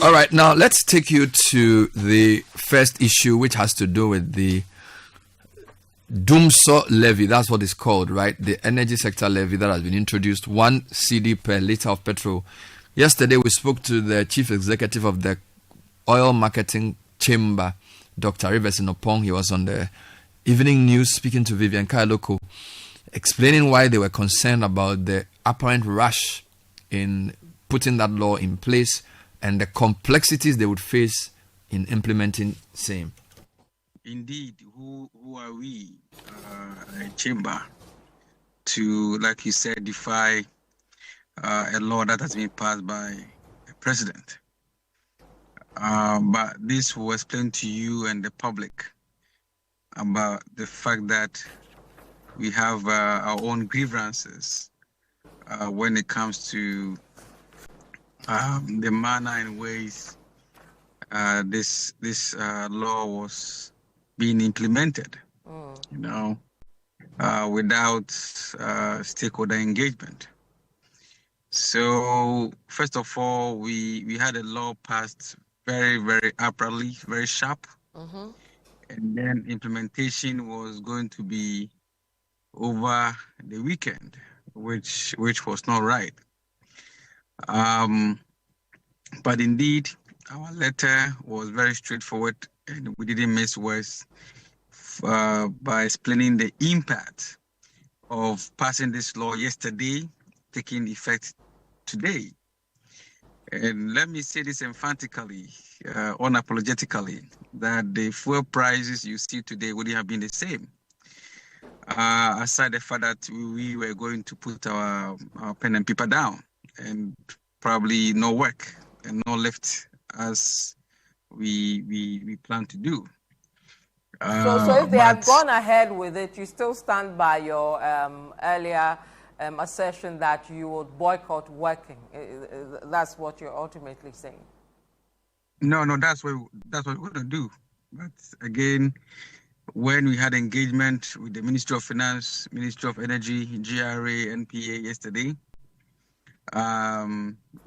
All right, now let's take you to the first issue, which has to do with the GHZI� levy. That's what it's called, right? The energy sector levy that has been introduced, 1 cedi per litre of petrol. Yesterday, we spoke to the chief executive of the oil marketing chamber, Dr. Rivers Inopong. He was on the evening news speaking to Vivian Kailoko, explaining why they were concerned about the apparent rush in putting that law in place and the complexities they would face in implementing same. Indeed, who are we, a chamber, to, like you said, defy a law that has been passed by a president? But this will explain to you and the public about the fact that we have our own grievances when it comes to the manner and ways this law was being implemented, without stakeholder engagement. So first of all, we had a law passed very, very abruptly, very sharp, and then implementation was going to be over the weekend, which was not right. But indeed, our letter was very straightforward, and we didn't miss words by explaining the impact of passing this law yesterday, taking effect today. And let me say this emphatically, unapologetically, that the fuel prices you see today wouldn't have been the same. Aside the fact that we were going to put our pen and paper down and probably no work and no lift as we plan to do. So if they had gone ahead with it, you still stand by your earlier assertion that you would boycott working. That's what you're ultimately saying. No, that's what we're going to do. But again, when we had engagement with the Ministry of Finance, Ministry of Energy, GRA, NPA yesterday,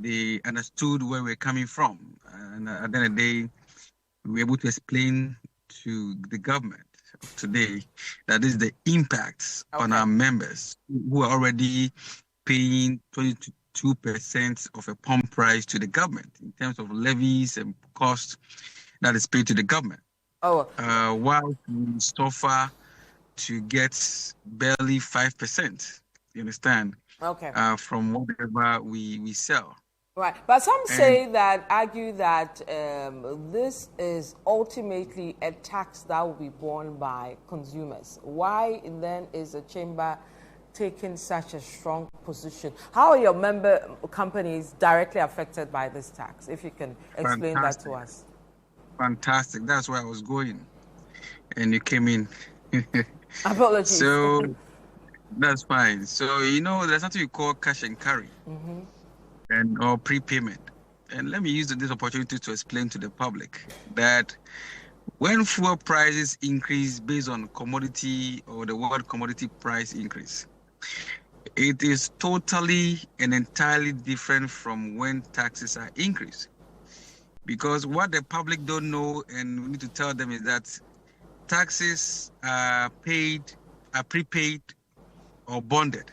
they understood where we're coming from. And at the end of the day, we were able to explain to the government today that this is the impacts on our members who are already paying 22% of a pump price to the government in terms of levies and costs that is paid to the government. While we suffer to get barely 5%, you understand? From whatever we sell. Right, but some argue that this is ultimately a tax that will be borne by consumers. Why then is the chamber taking such a strong position? How are your member companies directly affected by this tax? If you can explain that to us. Fantastic. That's where I was going, and you came in. Apologies. So that's fine. So there's something we call cash and carry. Or prepayment. And let me use this opportunity to explain to the public that when fuel prices increase based on commodity or the world commodity price increase, it is totally and entirely different from when taxes are increased. Because what the public don't know, and we need to tell them, is that taxes are prepaid or bonded.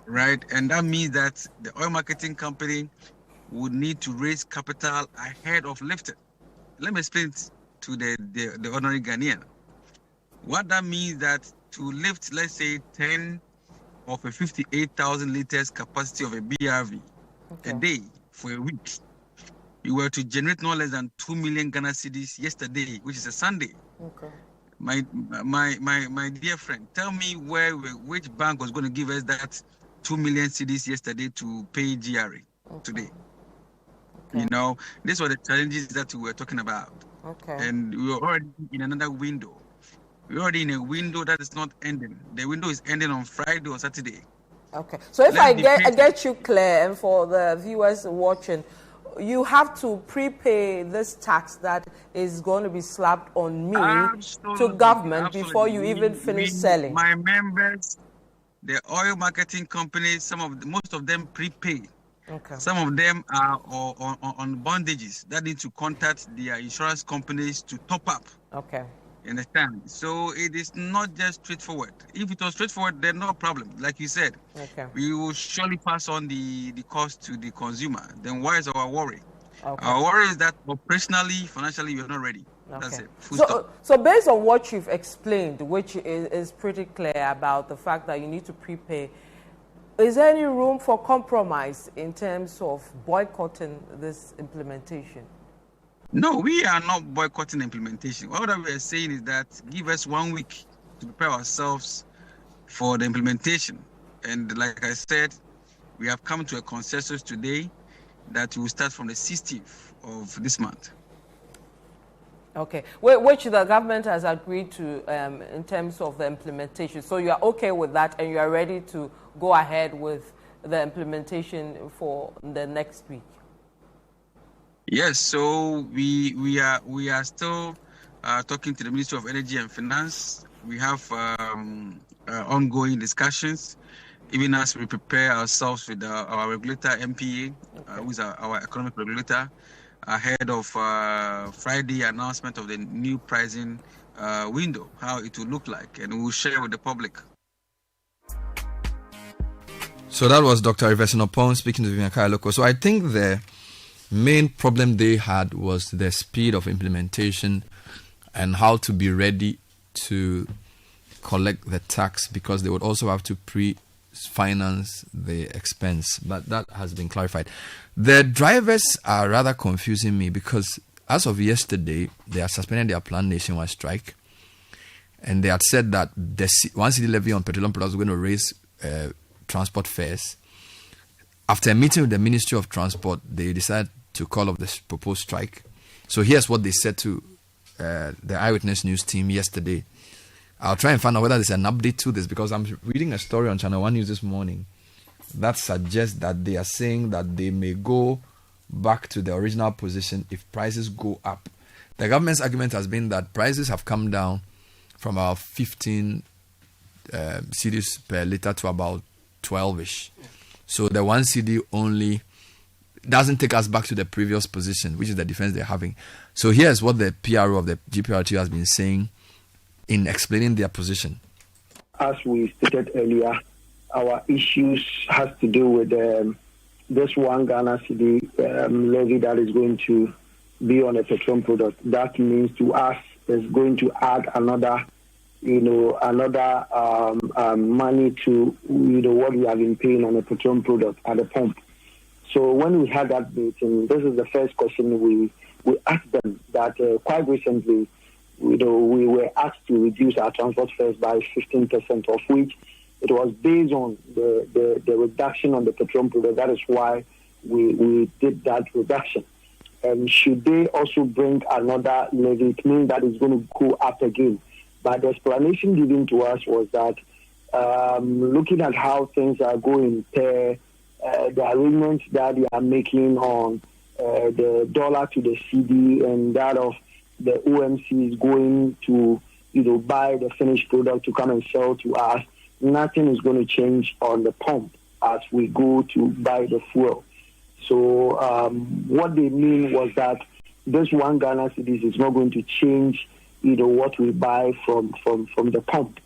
Right, and that means that the oil marketing company would need to raise capital ahead of lifting. Let me explain it to the ordinary Ghanaian. What that means that to lift, let's say, 10 of a 58,000 liters capacity of a BRV a day for a week, you were to generate no less than 2 million Ghana cedis yesterday, which is a Sunday. My dear friend, tell me which bank was going to give us that 2 million cedis yesterday to pay GRA today. These were the challenges that we were talking about. And we were already in another window. We're already in a window that is not ending. The window is ending on Friday or Saturday. So if I get you clear, and for the viewers watching, you have to prepay this tax that is going to be slapped on me to government before you even finish selling. My members, the oil marketing companies, most of them prepay. Okay. Some of them are on bondages that need to contact their insurance companies to top up. Okay. You understand? So it is not just straightforward. If it was straightforward, then no problem. Like you said, Okay. we will surely pass on the cost to the consumer. Then why is our worry? Okay. Our worry is that operationally, financially, we are not ready. Okay. That's it. Full stop. So based on what you've explained, which is pretty clear about the fact that you need to prepay, is there any room for compromise in terms of boycotting this implementation? No, we are not boycotting implementation. All that we are saying is that give us 1 week to prepare ourselves for the implementation. And like I said, we have come to a consensus today that we will start from the 16th of this month. Okay, which the government has agreed to in terms of the implementation. So you are okay with that, and you are ready to go ahead with the implementation for the next week. Yes, so we are still talking to the Ministry of Energy and Finance. We have ongoing discussions, even as we prepare ourselves with our regulator, MPA, okay, who is our economic regulator, ahead of Friday announcement of the new pricing window, how it will look like, and we will share with the public. So that was Dr. Ivesinopon speaking to Vivian Kailoko. So I think the main problem they had was the speed of implementation and how to be ready to collect the tax, because they would also have to pre-finance the expense. But that has been clarified. The drivers are rather confusing me, because as of yesterday, they have suspended their planned nationwide strike. And they had said that the 1 cedi levy on petroleum products was going to raise transport fares. After a meeting with the Ministry of Transport, they decided to call off this proposed strike. So here's what they said to the Eyewitness News team yesterday. I'll try and find out whether there's an update to this, because I'm reading a story on ChannelOne News this morning that suggests that they are saying that they may go back to the original position if prices go up. The government's argument has been that prices have come down from about 15 cedis per litre to about 12-ish. So the 1 cedi only doesn't take us back to the previous position, which is the defense they're having. So here's what the PRO of the GPRTU has been saying in explaining their position. As we stated earlier, our issues has to do with this 1 Ghana cedi levy that is going to be on a petroleum product. That means to us is going to add another money to what we have been paying on a petroleum product at the pump. So when we had that meeting, this is the first question we asked them, that quite recently, we were asked to reduce our transport fares by 15%, of which it was based on the reduction on the petroleum product. That is why we did that reduction. And should they also bring another levy, it means that it's going to go up again. But the explanation given to us was that looking at how things are going, the arrangements that they are making on the dollar to the CD and that of the AOMCs going to buy the finished product to come and sell to us, nothing is going to change on the pump as we go to buy the fuel. So what they mean was that this 1 Ghana cedis is not going to change what we buy from the pump.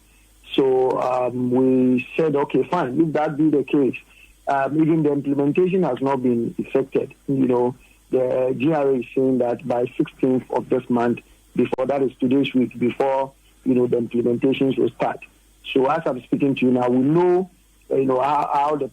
So we said, okay, fine, if that be the case, even the implementation has not been effected. The GRA is saying that by 16th of this month, before that is today's week, before the implementations will start. So as I'm speaking to you now, we know how the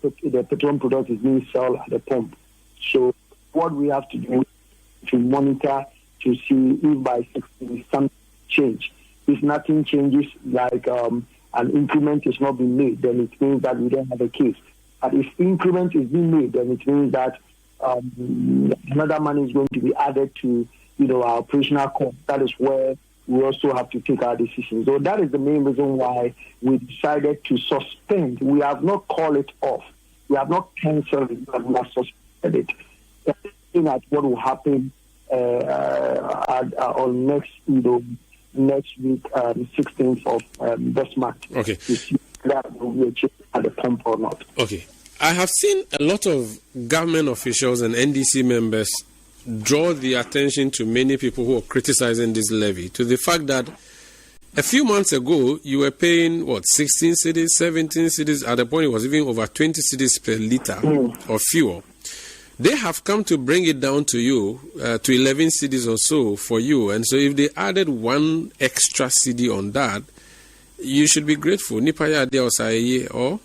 petroleum product is being sold at the pump. So what we have to do is to monitor to see if by 16th something change. If nothing changes, like an increment is not being made, then it means that we don't have a case. But if increment is being made, then it means that another money is going to be added to our operational cost. That is where we also have to take our decisions. So that is the main reason why we decided to suspend. We have not called it off. We have not cancelled it, but we have suspended it. Looking at what will happen on next week, 16th of this month. Okay. To see that will be a change at the pump or not. Okay. I have seen a lot of government officials and NDC members draw the attention to many people who are criticizing this levy to the fact that a few months ago you were paying 16 cedis, 17 cedis. At the point it was even over 20 cedis per liter of fuel. They have come to bring it down to you to 11 cedis or so for you, and so if they added one extra cedi on that, you should be grateful. Nipaya or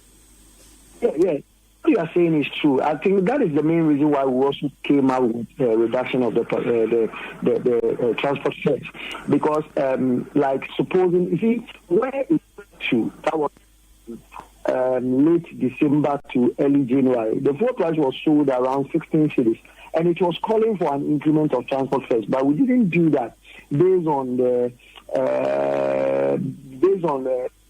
yeah. What you are saying is true. I think that is the main reason why we also came out with the reduction of the transport fares. Because, like, supposing, you see, where it went to, that was late December to early January, the fuel price was sold around 16 cedis, and it was calling for an increment of transport fares, but we didn't do that based on the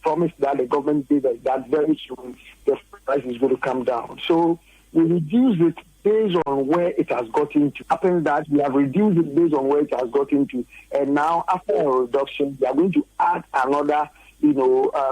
promise that the government did that very soon the price is going to come down. So we reduced it based on where it has gotten to. Happens that we have reduced it based on where it has gotten to, and now after a reduction, we are going to add another,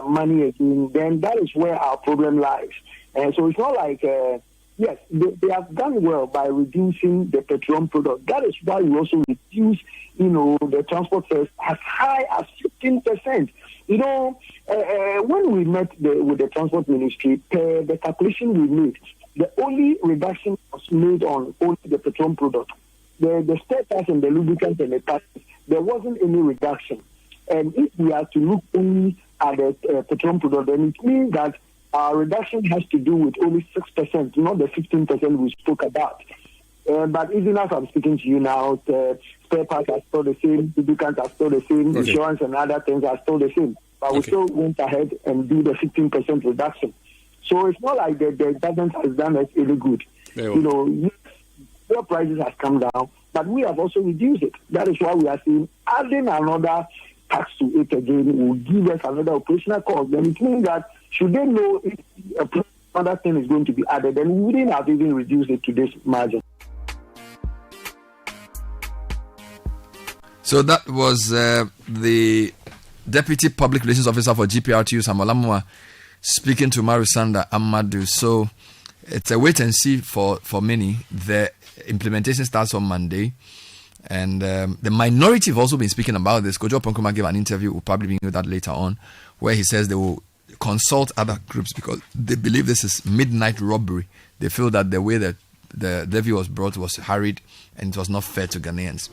money again. Then that is where our problem lies. And so it's not like, yes, they have done well by reducing the petroleum product. That is why we also reduce, the transport fares as high as 15%. When we met with the transport ministry, the calculation we made, the only reduction was made on only the petroleum product. The spare parts and the lubricants and the taxes, there wasn't any reduction. And if we are to look only at the petroleum product, then it means that our reduction has to do with only 6%, not the 15% we spoke about. But even as I'm speaking to you now, the spare parts are still the same, lubricants are still the same, insurance and other things are still the same. But we still went ahead and do the 15% reduction. So it's not like the government has done us any good. Fuel prices have come down, but we have also reduced it. That is why we are saying adding another tax to it again will give us another operational cost. Then it means that should they know if another thing is going to be added, then we wouldn't have even reduced it to this margin. So that was the Deputy Public Relations Officer for GPRTU, Samalamwa, speaking to Marisanda Amadu. So it's a wait and see for many. The implementation starts on Monday. And the minority have also been speaking about this. Kojo Ponkoma gave an interview, we'll probably bring you that later on, where he says they will consult other groups because they believe this is midnight robbery. They feel that the way that the levy was brought was hurried and it was not fair to Ghanaians.